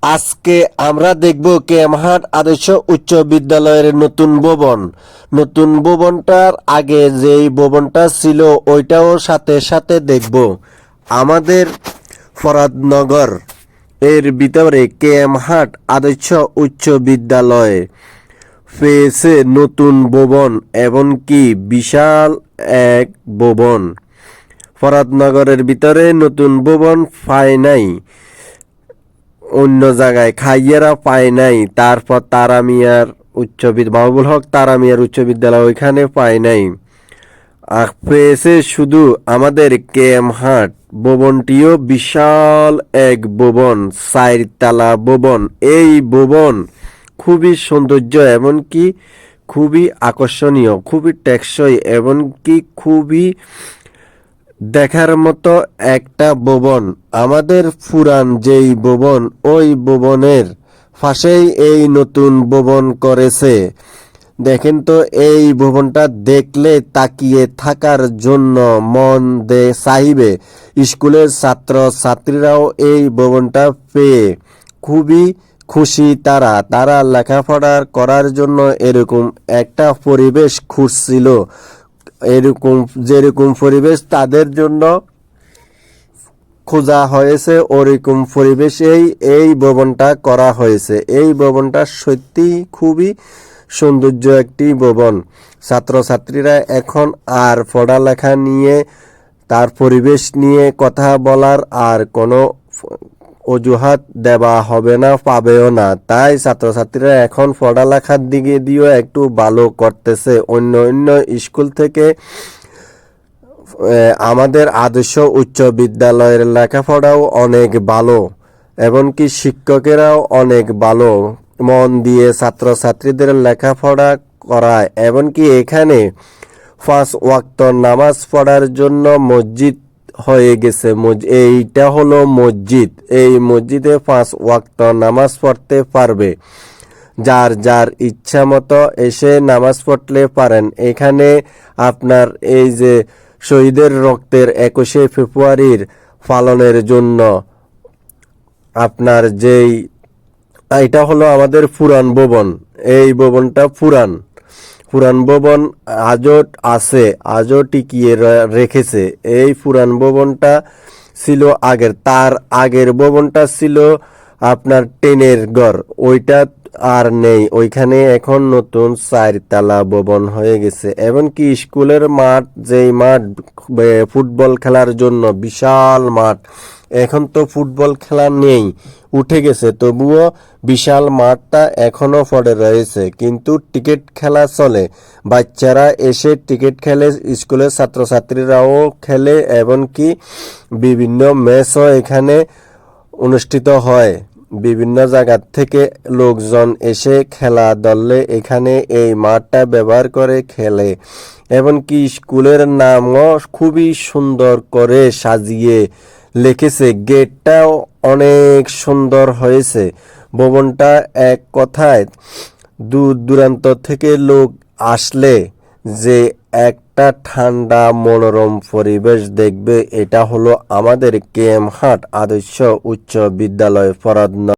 আজকে আমরা দেখব কেএমহাট আদর্শ উচ্চ বিদ্যালয়ের নতুন ভবনটার আগে যেই ভবনটা ছিল ওইটাও সাথে সাথে দেখব। আমাদের ফরাদনগর এর ভিতরে কেএমহাট আদর্শ উচ্চ বিদ্যালয় পেয়েছে নতুন ভবন, এমনকি বিশাল এক ভবন। ফরাদনগরের ভিতরে নতুন ভবন পায় নাই, অন্য জায়গায় খাইয়েরা পায় নাই। তারপর মাহবুবুল হক তারা মিয়ার উচ্চ বিদ্যালয় ওইখানে পায় নাই, পেয়েছে শুধু আমাদের কেএমহাট। ভবনটিও বিশাল এক ভবন, 4 তলা ভবন। এই ভবন খুবই সৌন্দর্য, এমনকি খুবই আকর্ষণীয়, খুবই টেকসই, এমনকি খুবই দেখার মতো একটা ভবন। আমাদের পুরান যেই ভবন, ওই ভবনের পাশেই এই নতুন ভবন করেছে। দেখেন তো, এই ভবনটা দেখলে তাকিয়ে থাকার জন্য মন চাইবে। স্কুলের ছাত্র ছাত্রীরাও এই ভবনটা পেয়ে খুবই খুশি। তারা লেখাপড়া করার জন্য এরকম একটা পরিবেশ খুঁজছিল। যেরকম পরিবেশ তাদের জন্য খোঁজা হয়েছে, ওরকম পরিবেশেই এই ভবনটা করা হয়েছে। এই ভবনটা সত্যি খুবই সৌন্দর্য একটি ভবন। ছাত্রছাত্রীরা এখন আর পড়ালেখা নিয়ে, তার পরিবেশ নিয়ে কথা বলার আর কোনো অজুহাত দেওয়া হবে না, পাবেও না। তাই ছাত্রছাত্রীরা এখন পড়ালেখার দিকে দিয়েও একটু ভালো করতেছে। অন্য স্কুল থেকে আমাদের আদর্শ উচ্চ বিদ্যালয়ের লেখাপড়াও অনেক ভালো, এমনকি শিক্ষকেরাও অনেক ভালো মন দিয়ে ছাত্রছাত্রীদের লেখাপড়া করায়। এমনকি এখানে 5 ওয়াক্ত নামাজ পড়ার জন্য মসজিদ হয়ে গেছে। এইটা হলো মসজিদ। এই মসজিদে 5 ওয়াক্ত নামাজ পড়তে পারবে, যার যার ইচ্ছা মতো এসে নামাজ পড়লে পারেন। এখানে আপনার এই যে শহীদের রক্তের 21শে ফেব্রুয়ারির পালনের জন্য আপনার এটা হলো আমাদের পুরান ভবন। এই ভবনটা পুরান ভবন আজও আছে, আজও টিকিয়ে রেখেছে। এই পুরান ভবনটা ছিল তার আগের ভবনটা ছিল আপনার টেনের ঘর, ওইটা আর নেই। ওইখানে এখন নতুন 4 তলা ভবন হয়ে গেছে। এমনকি স্কুলের মাঠ, যেই মাঠ ফুটবল খেলার জন্য বিশাল মাঠ, এখন তো ফুটবল খেলা নেই, উঠে গেছে। তবুও বিশাল মাঠটা এখনো পড়ে রয়েছে, কিন্তু টিকিট খেলা চলে। বাচ্চারা এসে টিকিট খেলে, স্কুলের ছাত্রছাত্রীরাও খেলে, এমনকি বিভিন্ন ম্যাচও এখানে অনুষ্ঠিত হয়। বিভিন্ন জায়গার থেকে লোকজন এসে খেলা ধরলে এখানে এই মাঠটা ব্যবহার করে খেলে। এমনকি স্কুলের নামও খুবই সুন্দর করে সাজিয়ে লিখেছে। গেটটাও অনেক সুন্দর হয়েছে। ভবনটা এক কথায় দূর দূরান্ত থেকে লোক আসলে যে একটা ঠান্ডা মনোরম পরিবেশ দেখবে, এটা হলো আমাদের কেএমহাট আদর্শ উচ্চ বিদ্যালয় ফরাদনগর।